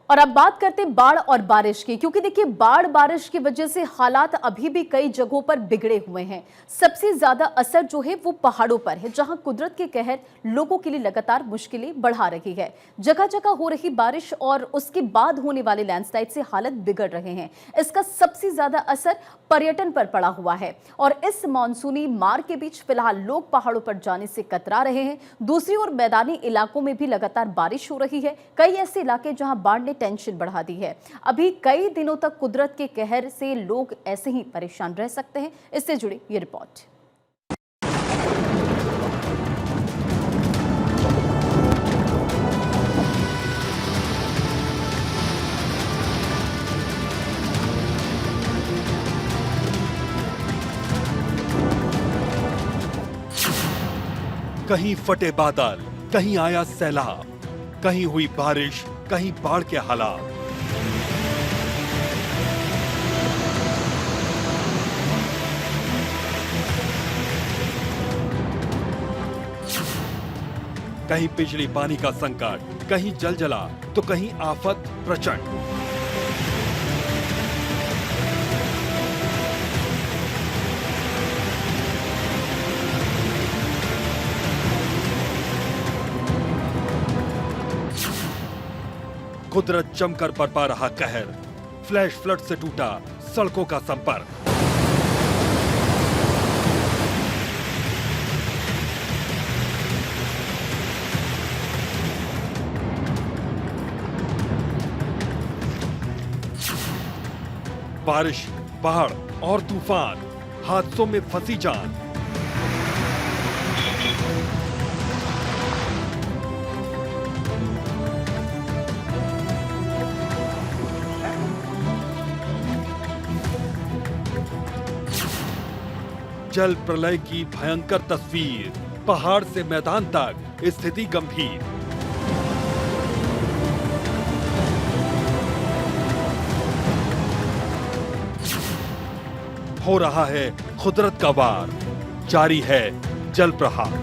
और अब बात करते हैं बाढ़ और बारिश की, क्योंकि देखिए बाढ़ बारिश की वजह से हालात अभी भी कई जगहों पर बिगड़े हुए हैं। सबसे ज्यादा असर जो है वो पहाड़ों पर है, जहां कुदरत के कहर लोगों के लिए लगातार मुश्किलें बढ़ा रही है। जगह जगह हो रही बारिश और उसके बाद होने वाले लैंडस्लाइड से हालत बिगड़ रहे हैं। इसका सबसे ज्यादा असर पर्यटन पर पड़ा हुआ है और इस मानसूनी मार के बीच फिलहाल लोग पहाड़ों पर जाने से कतरा रहे हैं। दूसरी ओर मैदानी इलाकों में भी लगातार बारिश हो रही है। कई ऐसे इलाके जहां बाढ़ ने टेंशन बढ़ा दी है। अभी कई दिनों तक कुदरत के कहर से लोग ऐसे ही परेशान रह सकते हैं। इससे जुड़ी ये रिपोर्ट। कहीं फटे बादल, कहीं आया सैलाब, कहीं हुई बारिश, कहीं बाढ़ के हालात। कहीं बिजली पानी का संकट, कहीं जलजला तो कहीं आफत प्रचंड। कुदरत जमकर बरपा रहा कहर, फ्लैश फ्लड से टूटा सड़कों का संपर्क। बारिश, बाढ़ और तूफान, हादसों में फंसी जान। जल प्रलय की भयंकर तस्वीर, पहाड़ से मैदान तक स्थिति गंभीर। हो रहा है कुदरत का वार, जारी है जल प्रहार।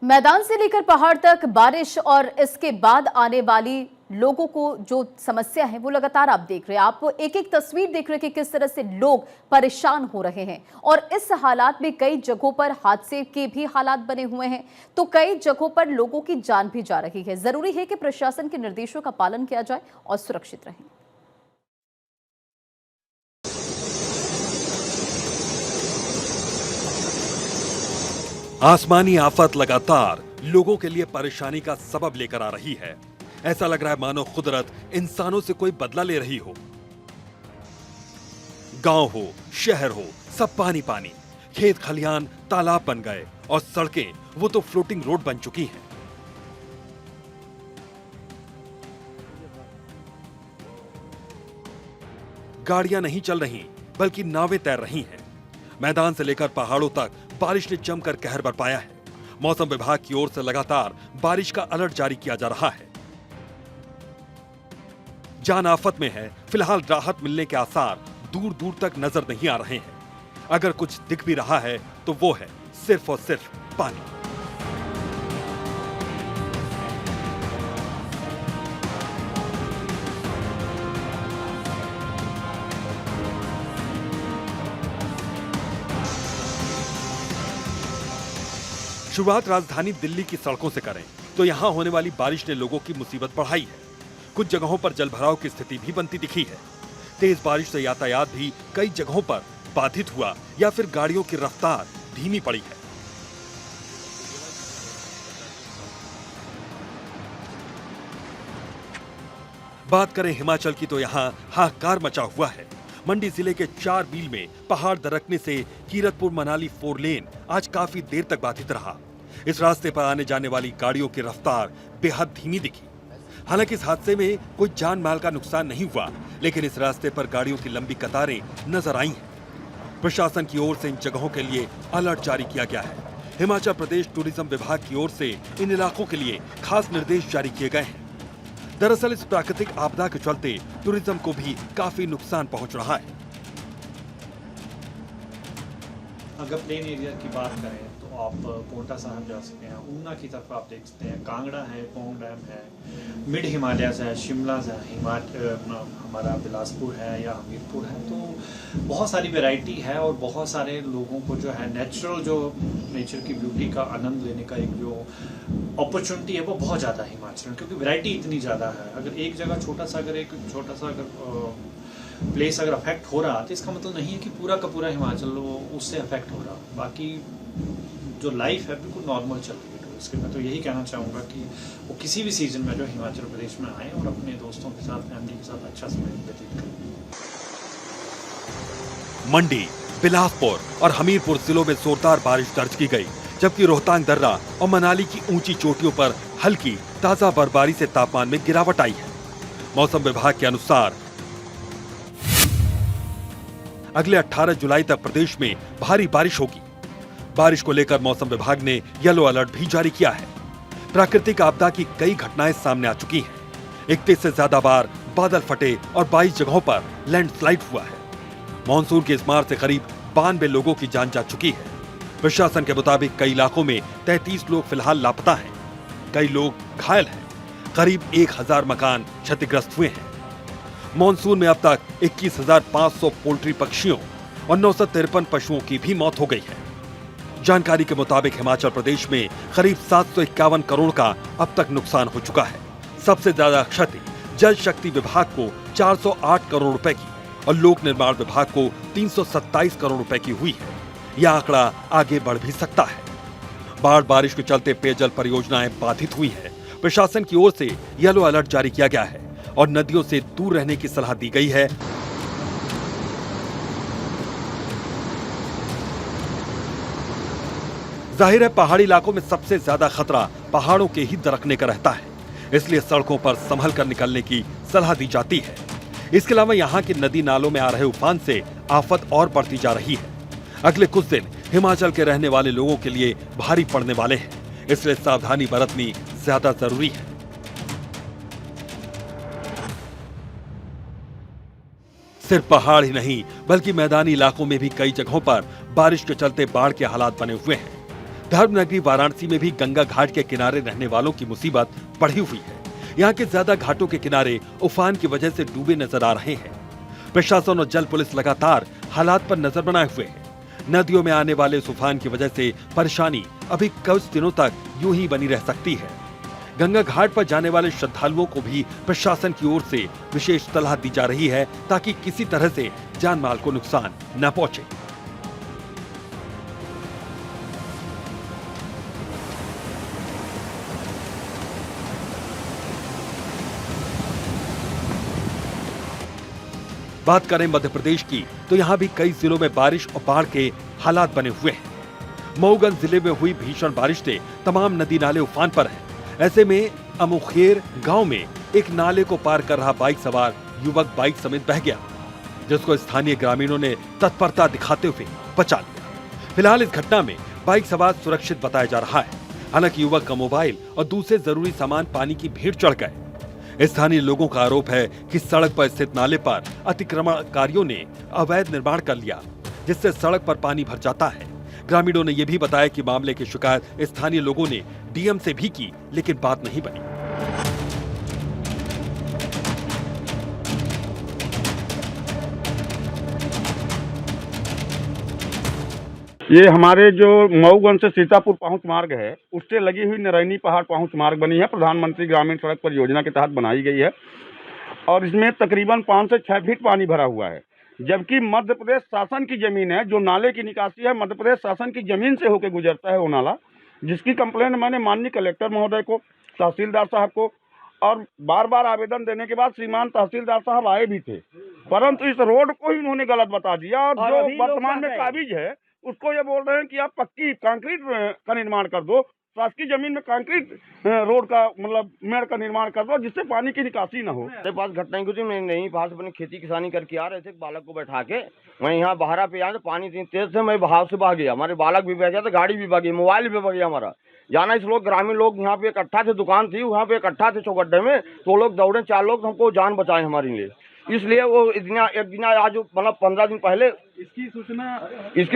मैदान से लेकर पहाड़ तक बारिश और इसके बाद आने वाली लोगों को जो समस्या है वो लगातार आप देख रहे हैं। आप एक एक तस्वीर देख रहे हैं कि किस तरह से लोग परेशान हो रहे हैं और इस हालात में कई जगहों पर हादसे के भी हालात बने हुए हैं, तो कई जगहों पर लोगों की जान भी जा रही है। जरूरी है कि प्रशासन के निर्देशों का पालन किया जाए और सुरक्षित रहें। आसमानी आफत लगातार लोगों के लिए परेशानी का सबब लेकर आ रही है। ऐसा लग रहा है मानो कुदरत इंसानों से कोई बदला ले रही हो। गांव हो, शहर हो, सब पानी पानी। खेत खलियान तालाब बन गए और सड़कें वो तो फ्लोटिंग रोड बन चुकी हैं। गाड़ियां नहीं चल रही बल्कि नावें तैर रही हैं। मैदान से लेकर पहाड़ों तक बारिश ने जमकर कहर बरपाया है। मौसम विभाग की ओर से लगातार बारिश का अलर्ट जारी किया जा रहा है। जान आफत में है, फिलहाल राहत मिलने के आसार दूर दूर तक नजर नहीं आ रहे हैं। अगर कुछ दिख भी रहा है तो वो है सिर्फ और सिर्फ पानी। शुरुआत राजधानी दिल्ली की सड़कों से करें तो यहां होने वाली बारिश ने लोगों की मुसीबत बढ़ाई है। कुछ जगहों पर जलभराव की स्थिति भी बनती दिखी है। तेज बारिश से यातायात भी कई जगहों पर बाधित हुआ या फिर गाड़ियों की रफ्तार धीमी पड़ी है। बात करें हिमाचल की तो यहां हाहाकार मचा हुआ है। मंडी जिले के 4 मील में पहाड़ दरकने से कीरतपुर मनाली 4 लेन आज काफी देर तक बाधित रहा। इस रास्ते पर आने जाने वाली गाड़ियों की रफ्तार बेहद धीमी दिखी। हालांकि इस हादसे में कोई जान माल का नुकसान नहीं हुआ, लेकिन इस रास्ते पर गाड़ियों की लंबी कतारें नजर आई हैं। प्रशासन की ओर से इन जगहों के लिए अलर्ट जारी किया गया है। हिमाचल प्रदेश टूरिज्म विभाग की ओर से इन इलाकों के लिए खास निर्देश जारी किए गए हैं। दरअसल इस प्राकृतिक आपदा के चलते टूरिज्म को भी काफी नुकसान पहुंच रहा है। अगर प्लेन एरिया की बात करें तो आप पोंटा साहिब जा सकते हैं, ऊना की तरफ आप देख सकते हैं, कांगड़ा है, पोंग डैम है, मिड हिमालयस है, शिमला है, हमारा बिलासपुर है या हमीरपुर है। तो बहुत सारी वैरायटी है और बहुत सारे लोगों को जो है नेचर की ब्यूटी का आनंद लेने का एक जो अपॉर्चुनिटी है वो बहुत ज़्यादा है हिमाचल में, क्योंकि वैरायटी इतनी ज़्यादा है। अगर एक जगह छोटा सा प्लेस अगर अफेक्ट हो रहा तो इसका मतलब नहीं है कि पूरा का पूरा हिमाचल उससे अफेक्ट हो रहा। बाकी जो लाइफ है बिल्कुल नॉर्मल चल रही है टूरिस्ट की। मैं तो यही कहना चाहूँगा कि वो किसी भी सीजन में जो हिमाचल प्रदेश में आए और अपने दोस्तों के साथ, फैमिली के साथ अच्छा समय व्यतीत करें। मंडी, बिलासपुर और हमीरपुर जिलों में जोरदार बारिश दर्ज की गई, जबकि रोहतांग दर्रा और मनाली की ऊंची चोटियों पर हल्की ताजा बर्फबारी से तापमान में गिरावट आई है। मौसम विभाग के अनुसार अगले 18 जुलाई तक प्रदेश में भारी बारिश होगी। बारिश को लेकर मौसम विभाग ने येलो अलर्ट भी जारी किया है। प्राकृतिक आपदा की कई घटनाएं सामने आ चुकी हैं। 31 से ज्यादा बार बादल फटे और 22 जगहों पर लैंडस्लाइड हुआ है। मॉनसून की इस मार से करीब 92 लोगों की जान जा चुकी है। प्रशासन के मुताबिक कई इलाकों में 33 लोग फिलहाल लापता हैं। कई लोग घायल हैं। करीब 1000 मकान क्षतिग्रस्त हुए हैं। मॉनसून में अब तक 21,500 पोल्ट्री पक्षियों और 953 पशुओं की भी मौत हो गई है। जानकारी के मुताबिक हिमाचल प्रदेश में करीब 751 करोड़ का अब तक नुकसान हो चुका है। सबसे ज्यादा क्षति जल शक्ति विभाग को 408 करोड़ रुपए की और लोक निर्माण विभाग को 327 करोड़ रुपए की हुई है। यह आंकड़ा आगे बढ़ भी सकता है। बाढ़ बारिश के चलते पेयजल परियोजनाएं बाधित हुई है। प्रशासन की ओर से येलो अलर्ट जारी किया गया है और नदियों से दूर रहने की सलाह दी गई है। जाहिर है पहाड़ी इलाकों में सबसे ज्यादा खतरा पहाड़ों के ही दरकने का रहता है, इसलिए सड़कों पर संभल कर निकलने की सलाह दी जाती है। इसके अलावा यहाँ के नदी नालों में आ रहे उफान से आफत और बढ़ती जा रही है। अगले कुछ दिन हिमाचल के रहने वाले लोगों के लिए भारी पड़ने वाले हैं, इसलिए सावधानी बरतनी ज्यादा जरूरी है। सिर्फ पहाड़ ही नहीं बल्कि मैदानी इलाकों में भी कई जगहों पर बारिश के चलते बाढ़ के हालात बने हुए हैं। धर्मनगरी वाराणसी में भी गंगा घाट के किनारे रहने वालों की मुसीबत बढ़ी हुई है। यहाँ के ज्यादा घाटों के किनारे उफान की वजह से डूबे नजर आ रहे हैं। प्रशासन और जल पुलिस लगातार हालात पर नजर बनाए हुए है। नदियों में आने वाले इस उफान की वजह से परेशानी अभी कुछ दिनों तक यूं ही बनी रह सकती है। गंगा घाट पर जाने वाले श्रद्धालुओं को भी प्रशासन की ओर से विशेष सलाह दी जा रही है ताकि किसी तरह से जान माल को नुकसान न पहुंचे। बात करें मध्य प्रदेश की तो यहाँ भी कई जिलों में बारिश और बाढ़ के हालात बने हुए हैं। मऊगंज जिले में हुई भीषण बारिश से तमाम नदी नाले उफान पर हैं। ऐसे में अमुखेर गांव में एक नाले को पार कर रहा बाइक सवार युवक बाइक समेत बह गया, जिसको स्थानीय ग्रामीणों ने तत्परता दिखाते हुए बचा लिया। फिलहाल इस घटना में बाइक सवार सुरक्षित बताया जा रहा है। हालांकि युवक का मोबाइल और दूसरे जरूरी सामान पानी की भीड़ चढ़ गए। स्थानीय लोगों का आरोप है कि सड़क पर स्थित नाले पर अतिक्रमणकारियों ने अवैध निर्माण कर लिया, जिससे सड़क पर पानी भर जाता है। ग्रामीणों ने यह भी बताया कि मामले की शिकायत स्थानीय लोगों ने डीएम से भी की, लेकिन बात नहीं बनी। ये हमारे जो मऊगंज से सीतापुर पहुंच मार्ग है, उससे लगी हुई नरैनी पहाड़ पहुंच मार्ग बनी है। प्रधानमंत्री ग्रामीण सड़क परियोजना के तहत बनाई गई है और इसमें तकरीबन 5 से 6 फीट पानी भरा हुआ है। जबकि मध्य प्रदेश शासन की जमीन है, जो नाले की निकासी है मध्य प्रदेश शासन की जमीन से होकर गुजरता है वो नाला, जिसकी कंप्लेंट मैंने माननीय कलेक्टर महोदय को, तहसीलदार साहब को और बार बार आवेदन देने के बाद श्रीमान तहसीलदार साहब आए भी थे, परंतु इस रोड को ही उन्होंने गलत बता दिया। और जो वर्तमान में काबिज है उसको ये बोल रहे हैं कि आप पक्की कंक्रीट का निर्माण कर दो, शासकीय जमीन में कंक्रीट रोड का मतलब मेड़ का निर्माण कर दो, जिससे पानी की निकासी न हो। मेरे पास घटनाएं कुछ मैं नहीं, पास अपनी खेती किसानी करके आ रहे थे, बालक को बैठा के मैं यहाँ बहारा पे आया तो पानी इतनी तेज से मैं बहाव से बह गया, हमारे बालक भी बह गया था, गाड़ी भी बह गई, मोबाइल भी बह गया हमारा। जाना इस लोग ग्रामीण लोग यहाँ पे इकट्ठा थे, दुकान थी वहाँ पे इकट्ठा थे चौगड्ढे में, तो लोग दौड़े 4 लोग, हमको जान बचाए हमारे लिए। इसलिए वो इतना एक दिन आज मतलब 15 दिन पहले इसकी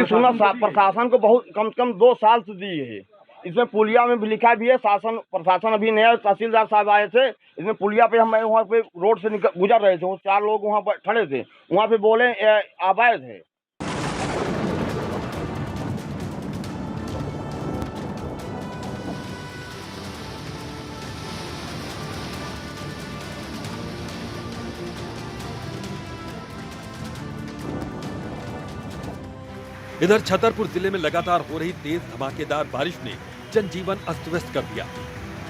सूचना प्रशासन को बहुत कम से कम 2 साल से दी है। इसमें पुलिया में भी लिखा भी है, प्रशासन अभी नया तहसीलदार साहब आए थे। इसमें पुलिया पे हम वहाँ पे रोड से गुजर रहे थे, वो 4 लोग वहाँ पर खड़े थे, वहाँ पे बोले अवैध है। इधर छतरपुर जिले में लगातार हो रही तेज धमाकेदार बारिश ने जनजीवन अस्त व्यस्त कर दिया।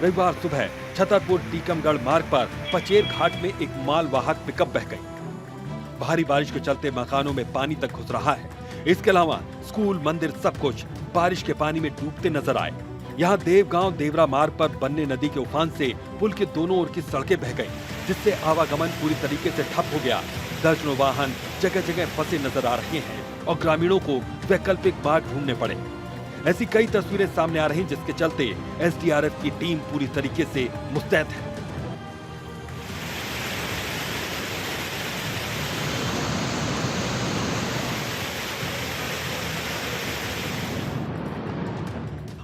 रविवार सुबह छतरपुर टीकमगढ़ मार्ग पर पचेर घाट में एक मालवाहक पिकअप बह गई। भारी बारिश के चलते मकानों में पानी तक घुस रहा है। इसके अलावा स्कूल, मंदिर सब कुछ बारिश के पानी में डूबते नजर आए। यहाँ देवगांव देवरा मार्ग पर बनने नदी के उफान से पुल के दोनों ओर की सड़कें बह गईं, जिससे आवागमन पूरी तरीके से ठप हो गया। दर्जनों वाहन जगह जगह फंसे नजर आ रहे हैं और ग्रामीणों को वैकल्पिक मार्ग ढूंढने पड़े। ऐसी कई तस्वीरें सामने आ रही जिसके चलते एसडीआरएफ की टीम पूरी तरीके से मुस्तैद है।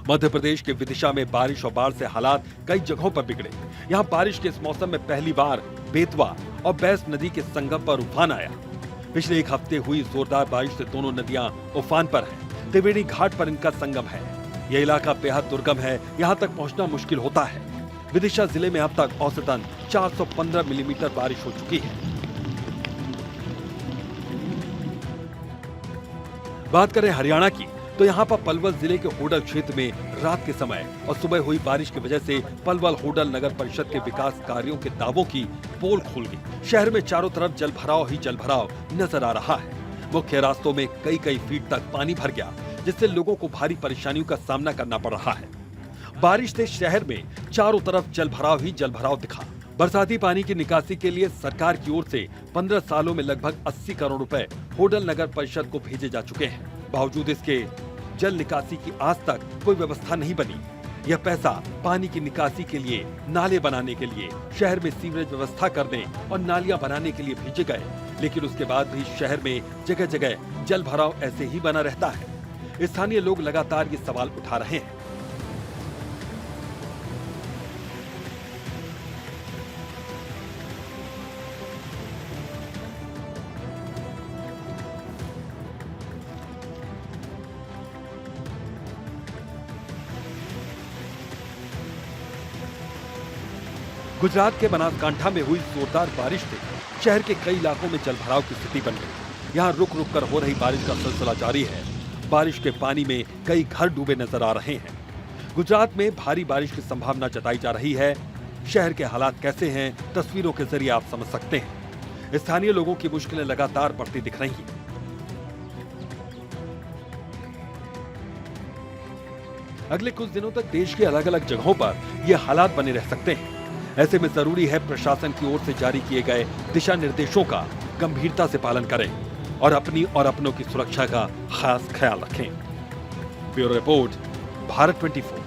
मध्य प्रदेश के विदिशा में बारिश और बाढ़ से हालात कई जगहों पर बिगड़े। यहाँ बारिश के इस मौसम में पहली बार बेतवा और बैस नदी के संगम पर उफान आया। पिछले 1 हफ्ते हुई जोरदार बारिश से दोनों नदियां उफान पर हैं। त्रिवेणी घाट पर इनका संगम है। यह इलाका बेहद दुर्गम है, यहां तक पहुंचना मुश्किल होता है। विदिशा जिले में अब तक औसतन 415 मिलीमीटर बारिश हो चुकी है। बात करें हरियाणा की, तो यहाँ पर पलवल जिले के होडल क्षेत्र में रात के समय और सुबह हुई बारिश की वजह से पलवल होडल नगर परिषद के विकास कार्यों के दावों की पोल खुल गई। शहर में चारों तरफ जलभराव ही जलभराव नजर आ रहा है। मुख्य रास्तों में कई फीट तक पानी भर गया, जिससे लोगों को भारी परेशानियों का सामना करना पड़ रहा है। बारिश से शहर में चारों तरफ जलभराव ही जलभराव दिखा। बरसाती पानी की निकासी के लिए सरकार की ओर से 15 सालों में लगभग 80 करोड़ रुपए होडल नगर परिषद को भेजे जा चुके हैं। बावजूद इसके जल निकासी की आज तक कोई व्यवस्था नहीं बनी। यह पैसा पानी की निकासी के लिए, नाले बनाने के लिए, शहर में सीवरेज व्यवस्था करने और नालियां बनाने के लिए भेजे गए, लेकिन उसके बाद भी शहर में जगह जगह जल भराव ऐसे ही बना रहता है। स्थानीय लोग लगातार ये सवाल उठा रहे हैं। गुजरात के बनासकांठा में हुई जोरदार बारिश से शहर के कई इलाकों में जलभराव की स्थिति बन गई। यहाँ रुक रुक कर हो रही बारिश का सिलसिला जारी है। बारिश के पानी में कई घर डूबे नजर आ रहे हैं। गुजरात में भारी बारिश की संभावना जताई जा रही है। शहर के हालात कैसे हैं, तस्वीरों के जरिए आप समझ सकते हैं। स्थानीय लोगों की मुश्किलें लगातार बढ़ती दिख रही हैं। अगले कुछ दिनों तक देश के अलग अलग जगहों पर ये हालात बने रह सकते हैं। ऐसे में जरूरी है प्रशासन की ओर से जारी किए गए दिशा निर्देशों का गंभीरता से पालन करें और अपनी और अपनों की सुरक्षा का खास ख्याल रखें। Bureau report, Bharat 24।